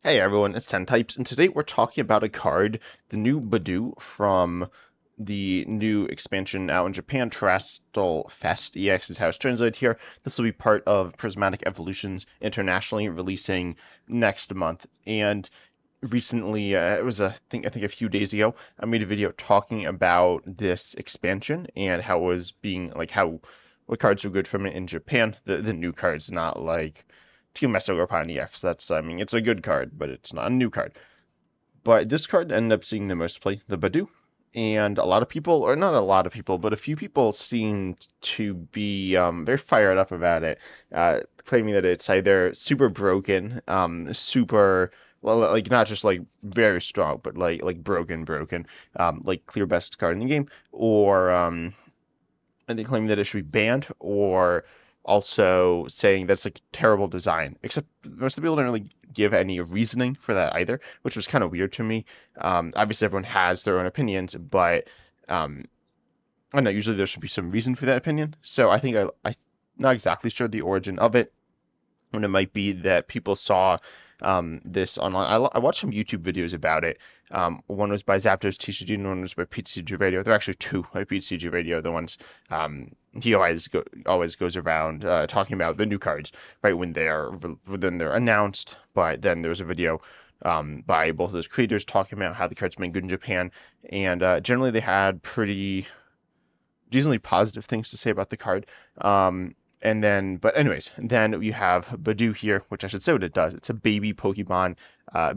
Hey everyone, it's 10 Types, and today we're talking about a card, the new Budew from the new expansion out in Japan, Terrestrial Fest EX is how it's translated here. This will be part of Prismatic Evolutions internationally, releasing next month. And recently, it was I think a few days ago, I made a video talking about this expansion and how it was being like how what cards were good from it in Japan. The new cards, not like Team Mesogorpan EX. That's I mean it's a good card, but it's not a new card. But this card ended up seeing the most play, the Budew, and a lot of people, or not a lot of people, but a few people seemed to be very fired up about it, claiming that it's either super broken, super well, like not just like very strong, but like broken, like clear best card in the game, or and they claim that it should be banned, or also saying that's like terrible design. Except most of the people didn't really give any reasoning for that either, which was kind of weird to me. Obviously, everyone has their own opinions, but um, I don't know. Usually, there should be some reason for that opinion. So I think I'm not exactly sure the origin of it, and it might be that people saw this online. I watched some YouTube videos about it. One was by Zapdos TCG and one was by PTCG Radio. There are actually two by PTCG Radio. The ones he always goes around talking about the new cards right when they're announced. But then there was a video by both of those creators talking about how the cards been good in Japan, and generally they had pretty decently positive things to say about the card. And then, but anyways, then you have Budew here, which I should say what it does. It's a baby Pokemon.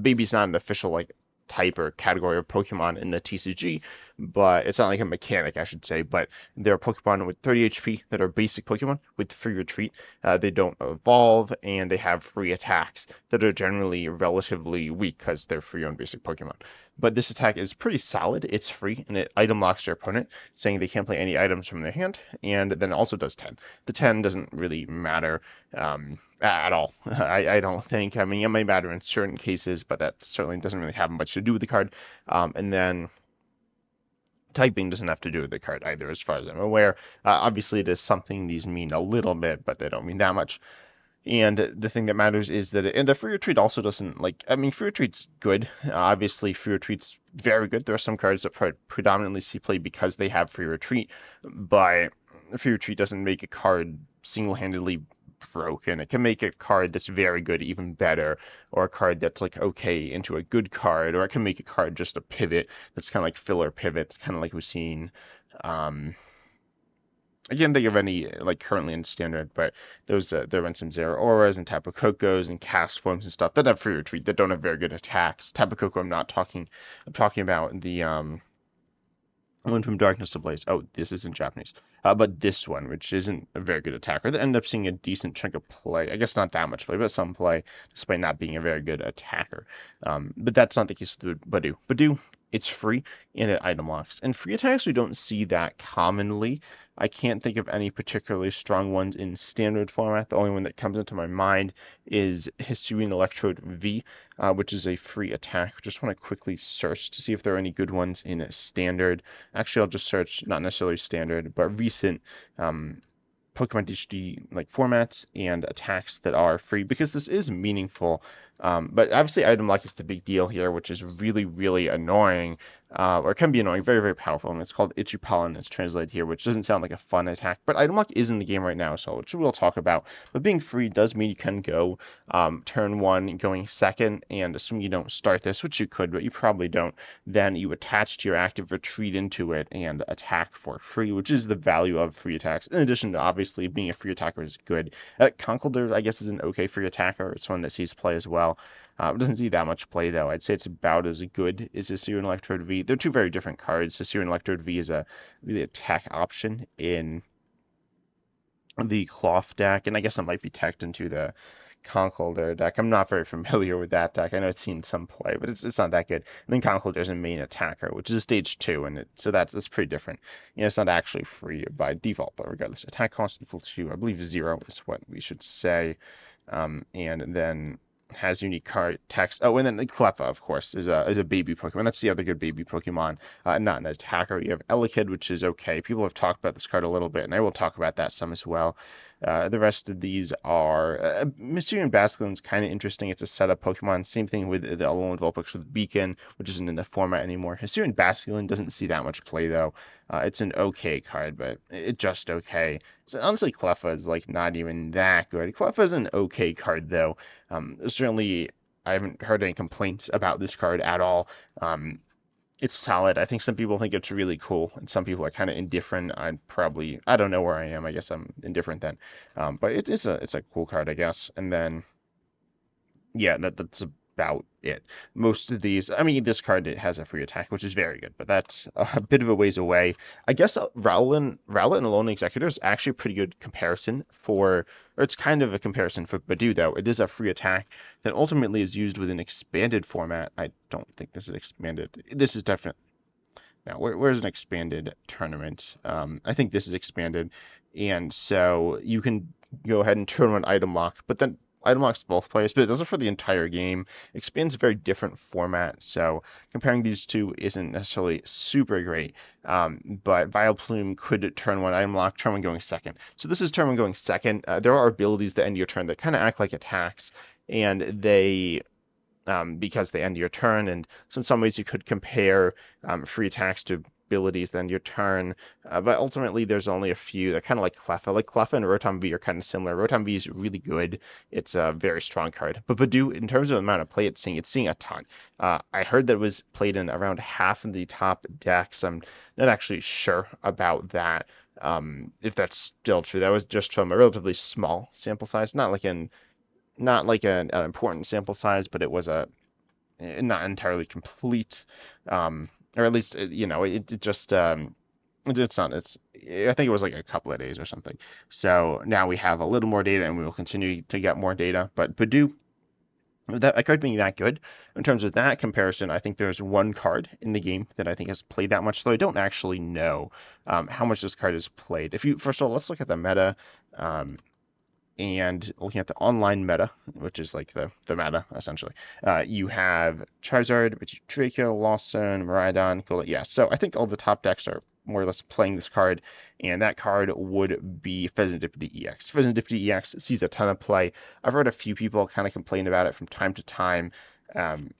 Baby's not an official like type or category of Pokemon in the TCG, but it's not like a mechanic, I should say. But they're Pokemon with 30 HP that are basic Pokemon with free retreat. They don't evolve, and they have free attacks that are generally relatively weak because they're free on basic Pokemon. But this attack is pretty solid. It's free, and it item locks your opponent, saying they can't play any items from their hand, and then it also does 10. The 10 doesn't really matter at all. I don't think. I mean, it may matter in certain cases, but that certainly doesn't really have much to do with the card. And then typing doesn't have to do with the card either, as far as I'm aware. Obviously, it is something these mean a little bit, but they don't mean that much. And the thing that matters is that and the free retreat also doesn't like. I mean, free retreat's good. Obviously, free retreat's very good. There are some cards that predominantly see play because they have free retreat, but free retreat doesn't make a card single-handedly broken. It can make a card that's very good even better, or a card that's like okay into a good card, or it can make a card just a pivot that's kind of like filler pivots, kind of like we've seen. Um, I can't think of any like currently in standard, but there have been some Zero Auras and Tapu Kokos and cast forms and stuff that have free retreat that don't have very good attacks. Tapu Koko, I'm talking about the one from Darkness Ablaze. Oh, this is in Japanese. But this one, which isn't a very good attacker, that ended up seeing a decent chunk of play. I guess not that much play, but some play, despite not being a very good attacker. But that's not the case with Budew. Budew, it's free and it item locks. And free attacks we don't see that commonly. I can't think of any particularly strong ones in standard format. The only one that comes into my mind is Hisuian Electrode V, which is a free attack. Just want to quickly search to see if there are any good ones in standard. Actually, I'll just search not necessarily standard, but recent Pokemon HD like formats and attacks that are free because this is meaningful. But obviously, item lock is the big deal here, which is really, really annoying, or can be annoying, very, very powerful. And it's called Ichipalin, it's translated here, which doesn't sound like a fun attack. But item lock is in the game right now, so which we'll talk about. But being free does mean you can go turn one going second, and assuming you don't start this, which you could, but you probably don't, then you attach to your active retreat into it and attack for free, which is the value of free attacks. In addition to obviously being a free attacker is good. Conkeldurr, I guess, is an okay free attacker. It's one that sees play as well. It doesn't see that much play though. I'd say it's about as good as Hisuian Electrode V. They're two very different cards. Hisuian Electrode V is a really attack option in the Cloth deck, and I guess it might be teched into the Conkeldurr deck. I'm not very familiar with that deck. I know it's seen some play, but it's not that good. And then Conkeldurr is a main attacker, which is a stage 2, and so that's pretty different. You know, it's not actually free by default, but regardless, attack cost equal to, I believe, 0 is what we should say. And then has unique card text. Oh, and then Cleffa, of course, is a baby Pokemon. That's the other good baby Pokemon. Not an attacker. You have Elekid, which is okay. People have talked about this card a little bit, and I will talk about that some as well. The rest of these are Mysterian Basculin's kind of interesting. It's a setup Pokemon. Same thing with the Alolan Vulpix with Beacon, which isn't in the format anymore. Hisuian Basculin doesn't see that much play though. It's an okay card, but it just okay. So honestly, Cleffa is like not even that good. Cleffa is an okay card though. Certainly, I haven't heard any complaints about this card at all. It's solid. I think some people think it's really cool, and some people are kind of indifferent. I don't know where I am. I guess I'm indifferent then. But it's a cool card, I guess. And then yeah, that's about it. Most of these, I mean, this card it has a free attack, which is very good, but that's a bit of a ways away. I guess Rowlet and Alone Executor is actually a pretty good comparison or it's kind of a comparison for Budew, though. It is a free attack that ultimately is used with an expanded format. I don't think this is expanded. This is definitely now, where's an expanded tournament? I think this is expanded, and so you can go ahead and turn on item lock, but then item locks both players, but it does it for the entire game. Expands a very different format, so comparing these two isn't necessarily super great. But Vileplume could turn one item lock, turn one going second. So this is turn one going second. There are abilities that end your turn that kind of act like attacks, and they because they end your turn. And so in some ways you could compare free attacks to abilities that end your turn. But ultimately there's only a few. They're kind of like Cleffa. Like Cleffa and Rotom V are kind of similar. Rotom V is really good. It's a very strong card. But Budew, in terms of the amount of play it's seeing a ton. I heard that it was played in around half of the top decks. I'm not actually sure about that. If that's still true. That was just from a relatively small sample size, not like an important sample size, but it was a not entirely complete, or at least it just it's not it's I think it was like a couple of days or something. So now we have a little more data, and we will continue to get more data. But Budew, that card being that good, in terms of that comparison, I think there's one card in the game that I think has played that much, though I don't actually know how much this card has played. If you first of all, let's look at the meta. And looking at the online meta, which is like the meta essentially, you have Charizard, Draco, Lawson, Miraidon, Golett. Yeah, so I think all the top decks are more or less playing this card, and that card would be Pheasantipity EX. Pheasantipity EX sees a ton of play. I've heard a few people kind of complain about it from time to time, um,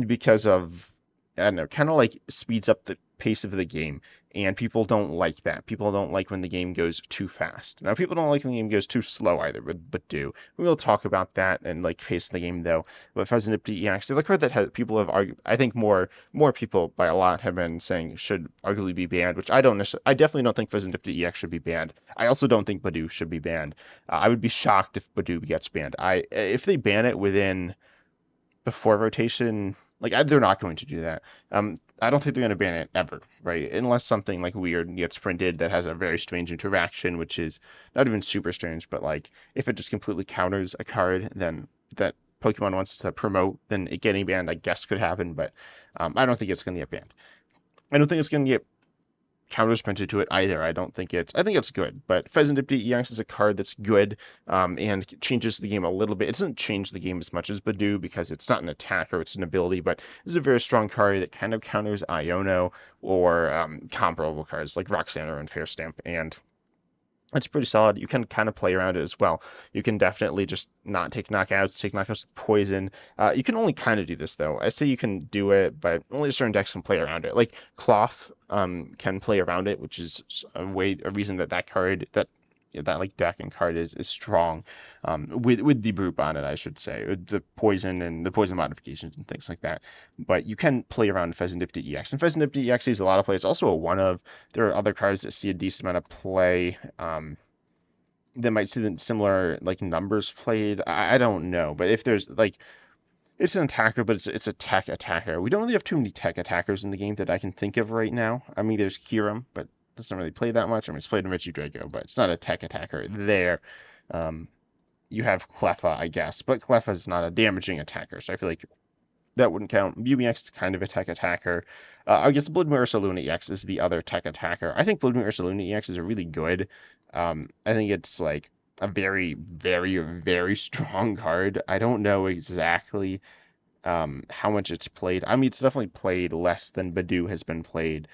because of I don't know, kind of like speeds up the pace of the game, and people don't like that. People don't like when the game goes too fast. Now, people don't like when the game goes too slow either, but do. We will talk about that and like pace of the game though. But Pheasantipity EX, the card that people have argued, I think more people by a lot have been saying should arguably be banned, which I definitely don't think Pheasantipity EX should be banned. I also don't think Budew should be banned. I would be shocked if Budew gets banned. If they ban it within before rotation. They're not going to do that. I don't think they're going to ban it ever, right? Unless something like weird gets printed that has a very strange interaction, which is not even super strange, but like if it just completely counters a card, then that Pokemon wants to promote, then it getting banned, I guess, could happen. But I don't think it's going to get banned. I don't think it's going to get counters printed to it either. I think it's good, but Pheasantipity EX is a card that's good, and changes the game a little bit. It doesn't change the game as much as Budew because it's not an attacker, it's an ability, but it's a very strong card that kind of counters Iono or comparable cards like Roxanna and Fair Stamp, and it's pretty solid. You can kind of play around it as well. You can definitely just not take knockouts with poison. You can only kind of do this though. I say you can do it, but only certain decks can play around it. Like Cloth can play around it, which is a reason that card that like deck and card is strong, with the Brute on it, I should say, with the poison and the poison modifications and things like that. But you can play around Pheasantipity EX, and Pheasantipity EX sees a lot of play. It's also a one of. There are other cards that see a decent amount of play. That might see the similar like numbers played. I don't know, but if there's like it's an attacker, but it's a tech attacker. We don't really have too many tech attackers in the game that I can think of right now. I mean, there's Kyurem, but doesn't really play that much. I mean, it's played in Draco, but it's not a tech attacker there. You have Cleffa, I guess, but Cleffa is not a damaging attacker, so I feel like that wouldn't count. Vumex is kind of a tech attacker. I guess Blood Moon Ursaluna EX is the other tech attacker. I think Blood Moon Ursaluna EX is a really good. I think it's like a very, very, very strong card. I don't know exactly how much it's played. I mean, it's definitely played less than Budew has been played.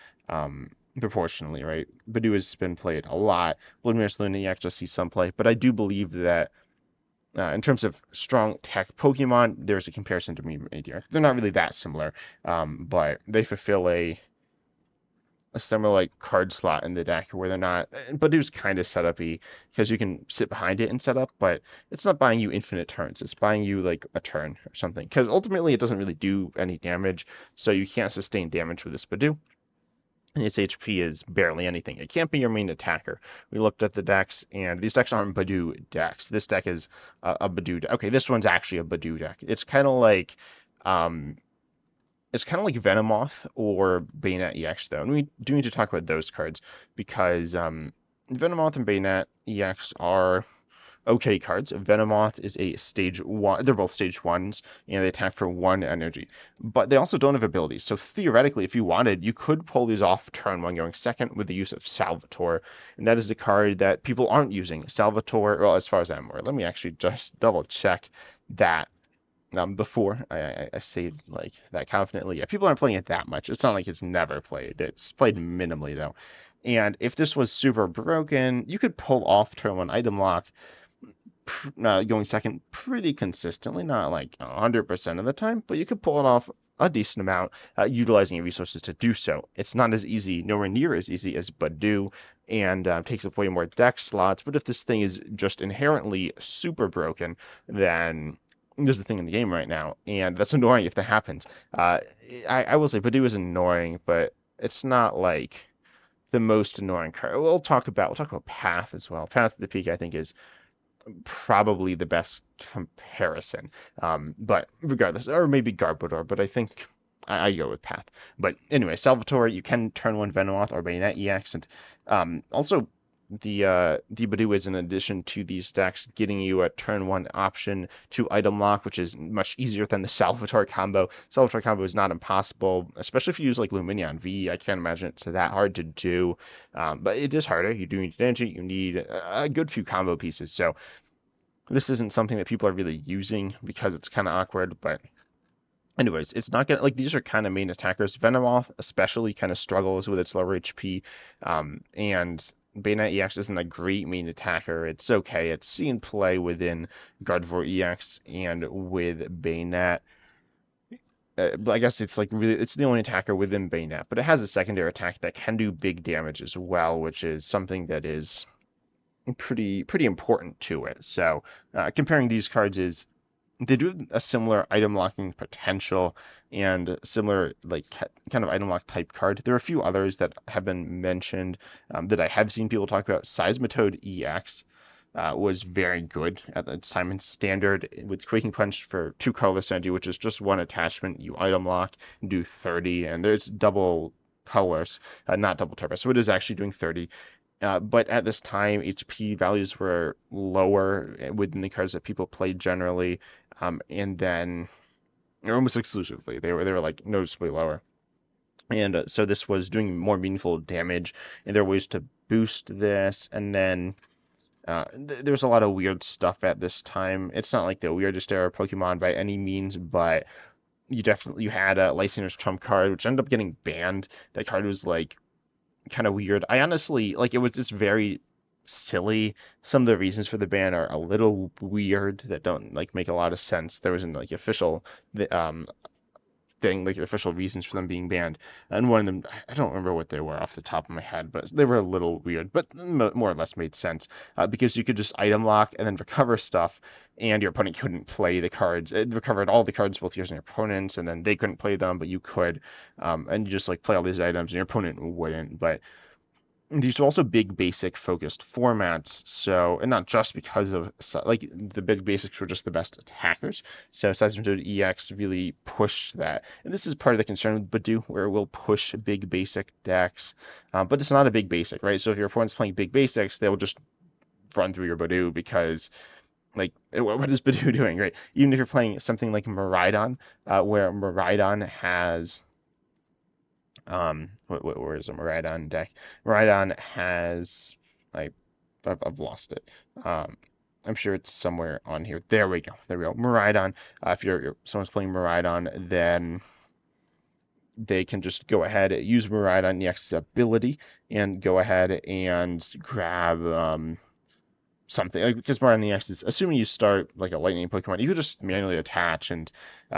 proportionally, right? Budew has been played a lot. Bloodmirror's Luna, you actually see some play, but I do believe that in terms of strong tech Pokemon, there's a comparison to be made here. They're not really that similar, but they fulfill a similar like card slot in the deck where they're not. But it was kind of setup-y because you can sit behind it and set up, but it's not buying you infinite turns. It's buying you like a turn or something. Because ultimately it doesn't really do any damage, so you can't sustain damage with this Budew. And its HP is barely anything. It can't be your main attacker. We looked at the decks, and these decks aren't Budew decks. This deck is a Budew deck. Okay, this one's actually a Budew deck. Um, it's kind of like Venomoth or Bayonet EX though, and we do need to talk about those cards because Venomoth and Bayonet EX are okay cards. Venomoth is a stage one. They're both stage ones, and they attack for one energy. But they also don't have abilities. So theoretically, if you wanted, you could pull these off turn one going second with the use of Salvatore. And that is a card that people aren't using. Salvatore, well, as far as I'm aware. Let me actually just double check that. Before I say like that confidently. Yeah, people aren't playing it that much. It's not like it's never played. It's played minimally though. And if this was super broken, you could pull off turn one item lock going second pretty consistently, not like 100% of the time, but you could pull it off a decent amount utilizing your resources to do so. It's not as easy, nowhere near as easy as Budew, and takes up way more deck slots. But if this thing is just inherently super broken, then there's the thing in the game right now, and that's annoying if that happens. I will say Budew is annoying, but it's not like the most annoying card. We'll talk about Path as well. Path at the Peak, I think, is probably the best comparison. But regardless, or maybe Garbodor, but I think I go with Path. But anyway, Salvatore, you can turn one Venomoth or Bayonet EX, and also the Budew is in addition to these decks getting you a turn one option to item lock, which is much easier than the Salvatore combo. Salvatore combo is not impossible, especially if you use like Lumineon V. I can't imagine it's that hard to do, but it is harder. You do need energy, you need a good few combo pieces. So this isn't something that people are really using because it's kind of awkward, but anyways, it's not gonna like these are kind of main attackers. Venomoth especially kind of struggles with its lower HP, and Bayonet EX isn't a great main attacker. It's okay. It's seen play within Gardevoir EX and with Bayonet. I guess it's like really it's the only attacker within Bayonet, but it has a secondary attack that can do big damage as well, which is something that is pretty important to it. So comparing these cards is they do have a similar item locking potential and similar like kind of item lock type card. There are a few others that have been mentioned that I have seen people talk about. Seismitoad EX was very good at the time in standard with Quaking Punch for two colorless energy, which is just one attachment. You item lock and do 30, and there's double colors, not double turbo. So it is actually doing 30. But at this time, HP values were lower within the cards that people played generally, and then almost exclusively they were like noticeably lower. And so this was doing more meaningful damage, and there were ways to boost this. And then there's a lot of weird stuff at this time. It's not like the weirdest era of Pokemon by any means, but you had a Lysander's Trump card, which ended up getting banned. That card was like kind of weird. I honestly like it was just very silly. Some of the reasons for the ban are a little weird that don't like make a lot of sense. There wasn't like official thing, like official reasons for them being banned. And one of them, I don't remember what they were off the top of my head, but they were a little weird, but more or less made sense because you could just item lock and then recover stuff, and your opponent couldn't play the cards. It recovered all the cards, both yours and your opponent's, and then they couldn't play them, but you could, and you just like play all these items, and your opponent wouldn't. But these are also big basic focused formats, so and not just because of like the big basics were just the best attackers. So Seismitoad EX really pushed that, and this is part of the concern with Budew, where it will push big basic decks, but it's not a big basic, right? So if your opponent's playing big basics, they will just run through your Budew because like what is Budew doing, right? Even if you're playing something like Miraidon, where Miraidon has where is a Miraidon deck? Miraidon has I I've lost it. I'm sure it's somewhere on here. There we go. There we go. Miraidon. If you're someone's playing Miraidon, then they can just go ahead, use Miraidon EX's ability, and go ahead and grab something. Like, because Miraidon EX is, assuming you start like a lightning Pokemon, you could just manually attach, and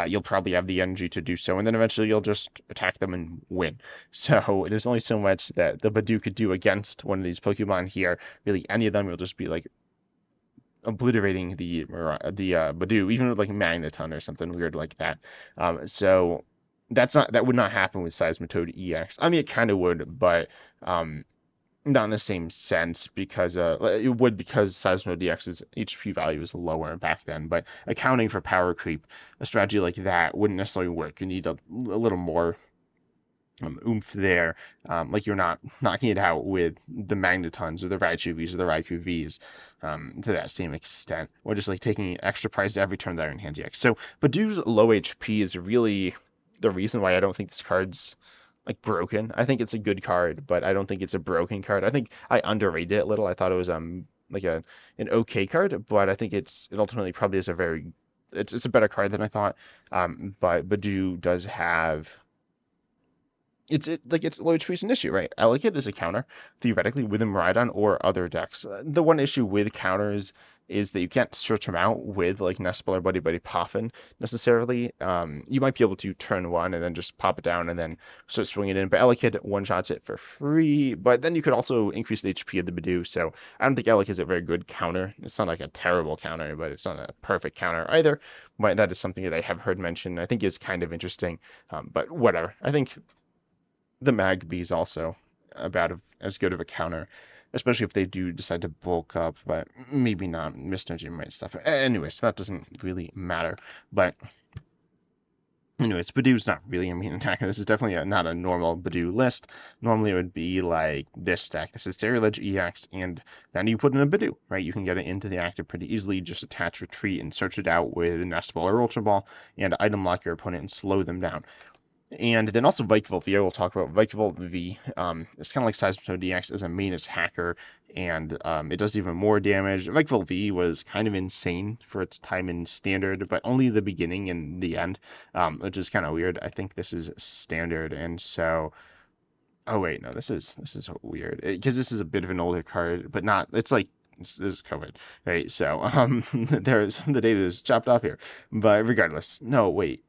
you'll probably have the energy to do so, and then eventually you'll just attack them and win. So there's only so much that the Budew could do against one of these Pokemon here. Really, any of them will just be like obliterating the Budew, even with like Magneton or something weird like that. So that would not happen with Seismitoad EX. I mean, it kind of would, but not in the same sense because it would, because Seismitoad EX's HP value is lower back then. But accounting for power creep, a strategy like that wouldn't necessarily work. You need a little more oomph there. Like, you're not knocking it out with the Magnetons or the Raichu Vs or the Raikou Vs to that same extent, or just like taking extra prize every turn that are in hand EX. So Badew's low HP is really the reason why I don't think this card's like broken. I think it's a good card, but I don't think it's a broken card. I think I underrated it a little. I thought it was like an okay card, but I think it ultimately probably is a very it's a better card than I thought. But Budew does have it's low HP is an issue, right? Elegant is a counter, theoretically, with a Miraidon or other decks. The one issue with counters is that you can't search them out with like Nespel or Buddy Buddy Poffin necessarily. You might be able to turn one and then just pop it down and then start swinging it in. But Elekid one-shots it for free. But then you could also increase the HP of the Budew. So I don't think Elekid is a very good counter. It's not like a terrible counter, but it's not a perfect counter either. But that is something that I have heard mentioned. I think is kind of interesting. But whatever. I think the Magby is also about as good of a counter, especially if they do decide to bulk up, but maybe not Mr. Jim right stuff. Anyways, that doesn't really matter. But anyways, Badew's not really a main attacker. This is definitely not a normal Budew list. Normally it would be like this deck. This is Stereoledge EX, and then you put in a Budew, right? You can get it into the active pretty easily. Just attach Retreat and search it out with Nest Ball or Ultra Ball, and item lock your opponent and slow them down. And then also Vikavolt V, I will talk about Vikavolt V. It's kind of like Seismitoad DX as a main attacker, and it does even more damage. Vikavolt V was kind of insane for its time in Standard, but only the beginning and the end, which is kind of weird. I think this is Standard, and so... Oh wait, no, this is weird, because this is a bit of an older card, but not... It's like... This is COVID, right? So there's some of the data is chopped off here, but regardless, no, wait.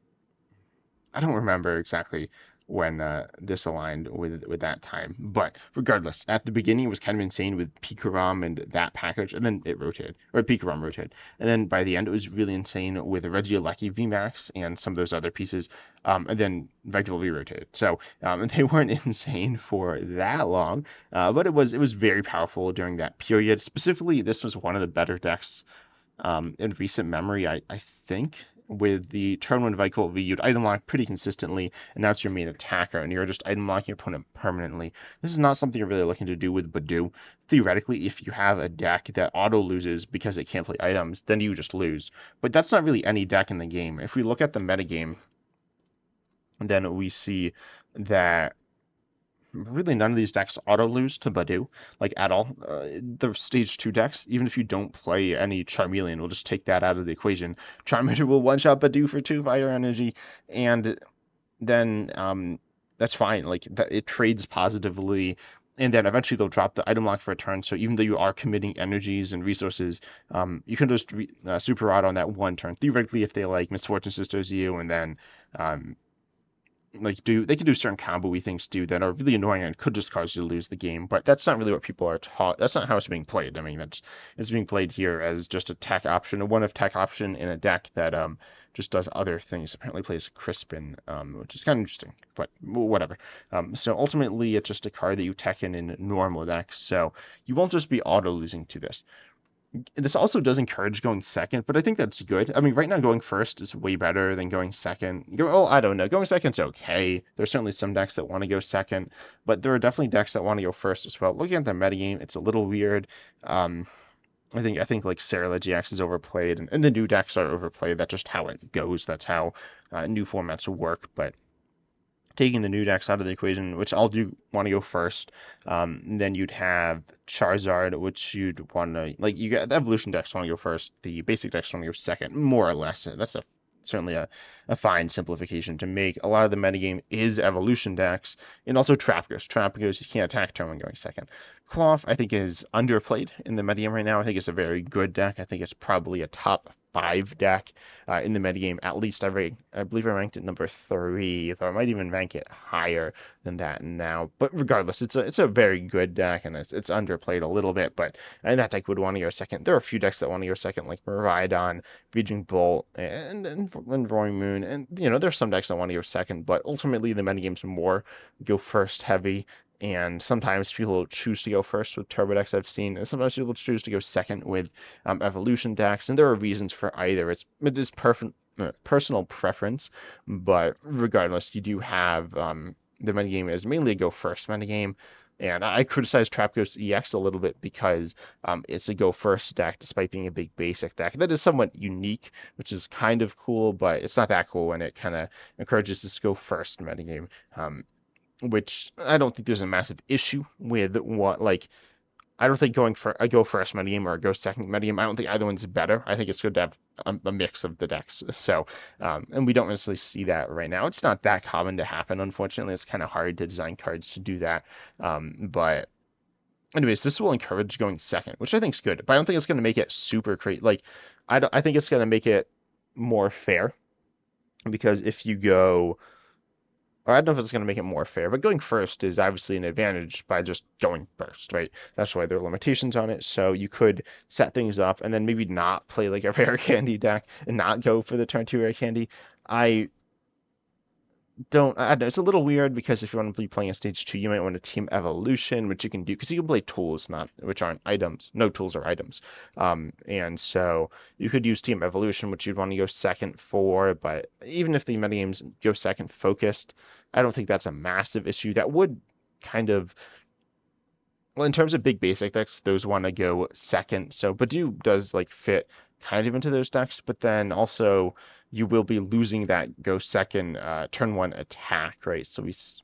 I don't remember exactly when this aligned with that time, but regardless, at the beginning it was kind of insane with Pikarom and that package, and then it rotated, or Pikarom rotated, and then by the end it was really insane with Regieleki VMAX and some of those other pieces, and then Vikavolt V rotated. So they weren't insane for that long, but it was very powerful during that period. Specifically, this was one of the better decks in recent memory, I think, with the turn 1 Vikavolt V, you'd item lock pretty consistently, and now it's your main attacker, and you're just item locking your opponent permanently. This is not something you're really looking to do with Budew. Theoretically, if you have a deck that auto loses because it can't play items, then you just lose. But that's not really any deck in the game. If we look at the metagame, then we see that really none of these decks auto lose to Budew, like at all. The stage 2 decks, even if you don't play any Charmeleon, we'll just take that out of the equation. Charmander will one-shot Budew for 2 fire energy, and then that's fine. Like, it trades positively, and then eventually they'll drop the item lock for a turn. So even though you are committing energies and resources, you can just super rod on that one turn. Theoretically, if they like Misfortune Sisters you, and then they can do certain combo-y things too that are really annoying and could just cause you to lose the game, but that's not really what people are taught. That's not how it's being played. I mean, it's being played here as just a tech option, a one-of tech option in a deck that just does other things. Apparently plays Crispin, which is kind of interesting, but whatever. So ultimately, it's just a card that you tech in normal decks, so you won't just be auto-losing to this. This also does encourage going second, but I think that's good. I mean, right now going first is way better than going second. I don't know. Going second's okay. There's certainly some decks that want to go second, but there are definitely decks that want to go first as well. Looking at the metagame, it's a little weird. I think like Stereoledge GX is overplayed, and the new decks are overplayed. That's just how it goes. That's how new formats work, but taking the new decks out of the equation, which I'll do want to go first, then you'd have Charizard, which you'd want to, like, you got the evolution decks want to go first, the basic decks want to go second, more or less. That's certainly a a fine simplification to make. A lot of the metagame is evolution decks, and also Trap Ghost. Trap Ghost, you can't attack turn one going second. Cloth, I think, is underplayed in the metagame right now. I think it's a very good deck. I think it's probably a top 5 deck in the metagame. At least I believe I ranked it number 3, if I might even rank it higher than that now. But regardless, it's a very good deck, and it's underplayed a little bit. But that deck would want to go second. There are a few decks that want to go second, like Miraidon, Raging Bolt, and Roaring Moon, and there's some decks that want to go second. But ultimately, the metagame's more go first heavy. And sometimes people choose to go first with turbo decks I've seen, and sometimes people choose to go second with evolution decks, and there are reasons for either. It is perfect personal preference, but regardless, you do have the metagame is mainly a go first metagame. And I criticize Trap Ghost EX a little bit because it's a go first deck despite being a big basic deck. That is somewhat unique, which is kind of cool, but it's not that cool when it kind of encourages this go first metagame. Which I don't think there's a massive issue with I don't think going for a go first metagame or a go second metagame, I don't think either one's better. I think it's good to have a mix of the decks. So, and we don't necessarily see that right now. It's not that common to happen, unfortunately. It's kind of hard to design cards to do that. But anyways, this will encourage going second, which I think is good. But I don't think it's going to make it super crazy. I think it's going to make it more fair because if you go or I don't know if it's going to make it more fair, but going first is obviously an advantage by just going first, right? That's why there are limitations on it. So you could set things up and then maybe not play like a rare candy deck and not go for the turn 2 rare candy. I don't know. It's a little weird because if you want to be playing a stage 2, you might want to team evolution, which you can do because you can play tools, which aren't items. No tools are items. And so you could use team evolution, which you'd want to go second for. But even if the metagames go second focused, I don't think that's a massive issue. That would kind of, well, in terms of big basic decks, those want to go second. So Budew does fit kind of into those decks, but then also you will be losing that go second turn 1 attack, right? So this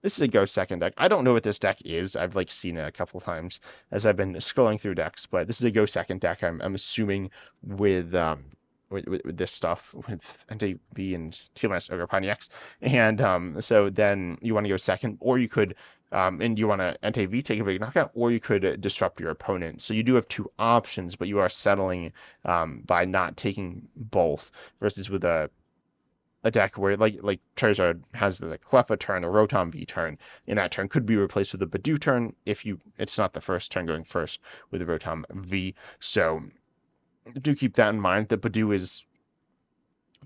is a go second deck. I don't know what this deck is. I've seen it a couple times as I've been scrolling through decks, but this is a go second deck. I'm assuming with this stuff with NTV and TMS Ogre Pioneer X. And so then you want to go second, or you could and you want to NTV, take a big knockout, or you could disrupt your opponent. So you do have 2 options, but you are settling by not taking both versus with a deck where like Charizard has the Cleffa turn, a Rotom V turn, and that turn could be replaced with a Budew turn if it's not the first turn going first with the Rotom V. So do keep that in mind. That Budew is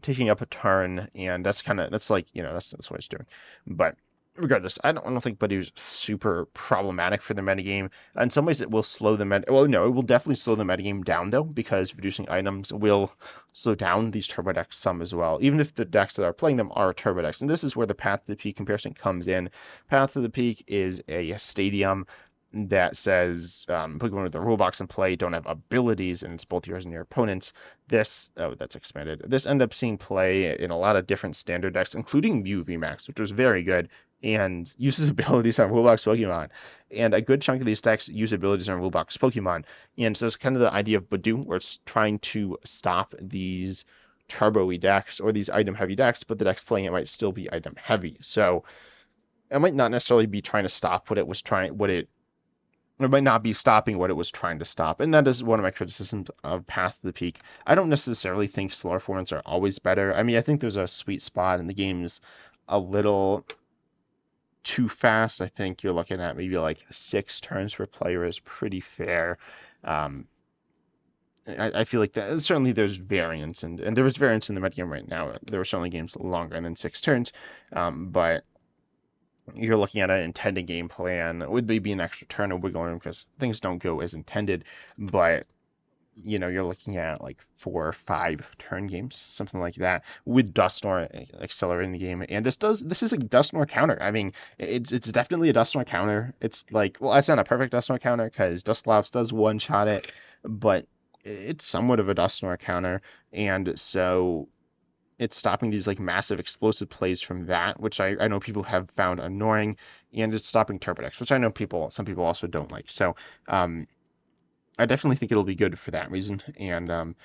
taking up a turn, and that's what it's doing. But regardless, I don't think Budew's super problematic for the metagame. In some ways, it will slow the Well, no, it will definitely slow the metagame down though, because reducing items will slow down these turbo decks some as well. Even if the decks that are playing them are turbo decks, and this is where the Path to the Peak comparison comes in. Path to the Peak is a stadium that says Pokemon with the rule box in play don't have abilities, and it's both yours and your opponent's. That's expanded. This ended up seeing play in a lot of different standard decks, including Mew VMAX, which was very good, and uses abilities on rule box Pokemon. And a good chunk of these decks use abilities on rule box Pokemon. And so it's kind of the idea of Budew, where it's trying to stop these turbo-y decks or these item-heavy decks, but the decks playing it might still be item-heavy. So it might not necessarily be trying to stop it might not be stopping what it was trying to stop. And that is one of my criticisms of Path to the Peak. I don't necessarily think slower formats are always better. I mean, I think there's a sweet spot, and the game's a little too fast. I think you're looking at maybe 6 turns per player is pretty fair. I feel like that certainly there's variance, and there is variance in the metagame right now. There are certainly games longer than 6 turns, but you're looking at an intended game plan with maybe an extra turn of wiggle room because things don't go as intended, but you're looking at 4 or 5 turn games, something like that, with Dusknoir accelerating the game. And this is a Dusknoir counter. I mean, it's definitely a Dusknoir counter. It's it's not a perfect Dusknoir counter because Dusclops does one-shot it, but it's somewhat of a Dusknoir counter, and so it's stopping these massive explosive plays from that, which I know people have found annoying, and it's stopping turbo decks, which I know some people also don't like. So I definitely think it'll be good for that reason. And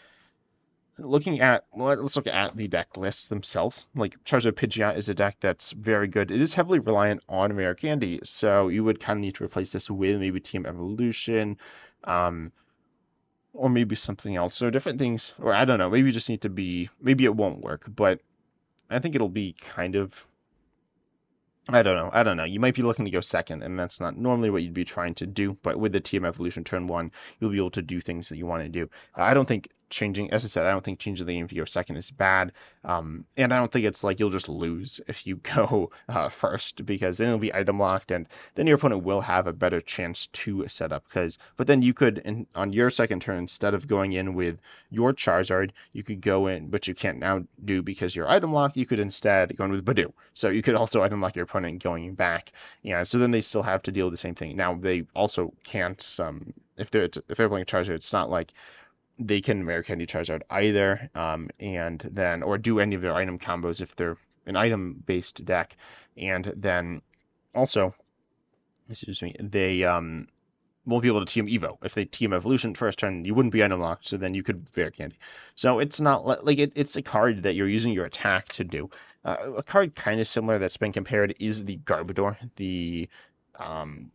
looking at, well, let's look at the deck lists themselves. Like Charizard Pidgeot is a deck that's very good. It is heavily reliant on Rare Candy, so you would kind of need to replace this with maybe Team Evolution, um, or maybe something else, or different things. Or I don't know. Maybe you just need to be. Maybe it won't work, but I think it'll be kind of. I don't know. I don't know. You might be looking to go second, and that's not normally what you'd be trying to do. But with the TM Evolution turn one, you'll be able to do things that you want to do. I don't think changing, as I said, I don't think changing the game if you go second is bad. And I don't think it's like you'll just lose if you go first, because then it'll be item locked, and then your opponent will have a better chance to set up. But then you could, on your second turn, instead of going in with your Charizard, you could go in, but you can't now do because you're item locked. You could instead go in with Budew. So you could also item lock your opponent going back. Yeah, so then they still have to deal with the same thing. Now they also can't if they're playing Charizard, it's not like they can Rare Candy Charizard either, and then or do any of their item combos if they're an item based deck, and then also, excuse me, they won't be able to team Evo. If they team Evolution first turn, you wouldn't be item locked, so then you could Rare Candy. So it's not like it's a card that you're using your attack to do. A card kind of similar that's been compared is the Garbodor, um,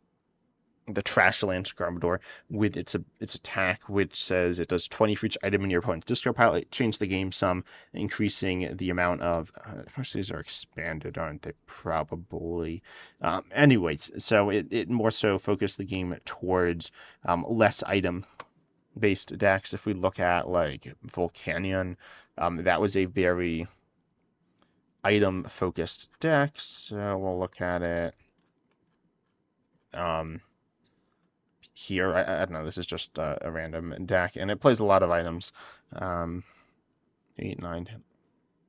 the Trashland Garbodor with its attack, which says it does 20 for each item in your opponent's discard pile. It changed the game some, increasing the amount of. Most these are expanded, aren't they? Probably. Anyways, so it more so focused the game towards less item based decks. If we look at like Volcanion, that was a very item focused deck. So we'll look at it. Um, Here. I don't know. This is just a random deck, and it plays a lot of items. Um, 8, 9, 10.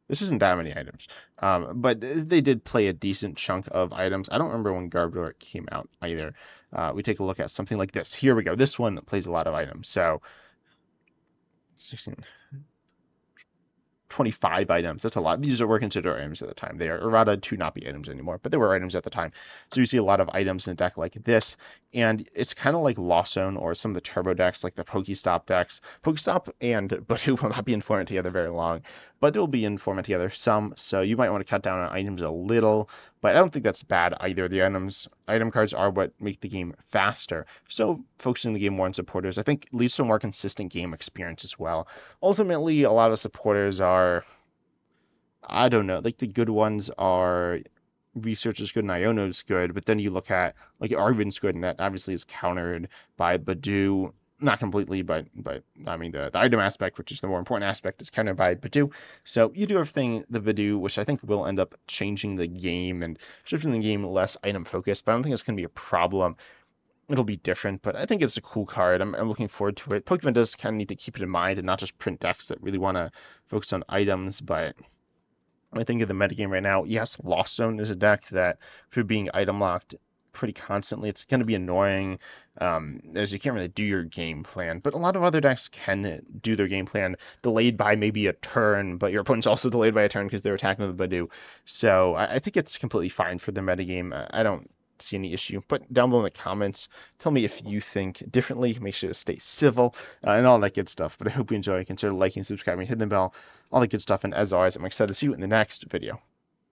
This isn't that many items, but they did play a decent chunk of items. I don't remember when Garbodor came out either. We take a look at something like this. Here we go. This one plays a lot of items. So 16, 25 items. That's a lot. These were considered items at the time. They are errata to not be items anymore, but they were items at the time. So you see a lot of items in a deck like this, and it's kind of like Lost Zone or some of the turbo decks, like the Pokestop decks. Pokestop and Budew will not be in format together very long, but they'll be in format together some. So you might want to cut down on items a little, but I don't think that's bad either. The item cards are what make the game faster. So focusing the game more on supporters, I think leads to a more consistent game experience as well. Ultimately, a lot of supporters are, I don't know, like the good ones are Research is good and Iono is good, but then you look at like Arvin's good, and that obviously is countered by Budew. Not completely, but I mean the item aspect, which is the more important aspect, is countered by Budew. So you do everything the Budew, which I think will end up changing the game and shifting the game less item focused. But I don't think it's going to be a problem. It'll be different, but I think it's a cool card. I'm looking forward to it. Pokemon does kind of need to keep it in mind and not just print decks that really want to focus on items, but I think of the metagame right now, yes, Lost Zone is a deck that, for being item locked pretty constantly, it's going to be annoying, as you can't really do your game plan. But a lot of other decks can do their game plan delayed by maybe a turn, but your opponent's also delayed by a turn because they're attacking with Budew. So I think it's completely fine for the metagame. I don't see any issue. Put down below in the comments. Tell me if you think differently. Make sure to stay civil and all that good stuff. But I hope you enjoy. Consider liking, subscribing, hitting the bell, all that good stuff. And as always, I'm excited to see you in the next video.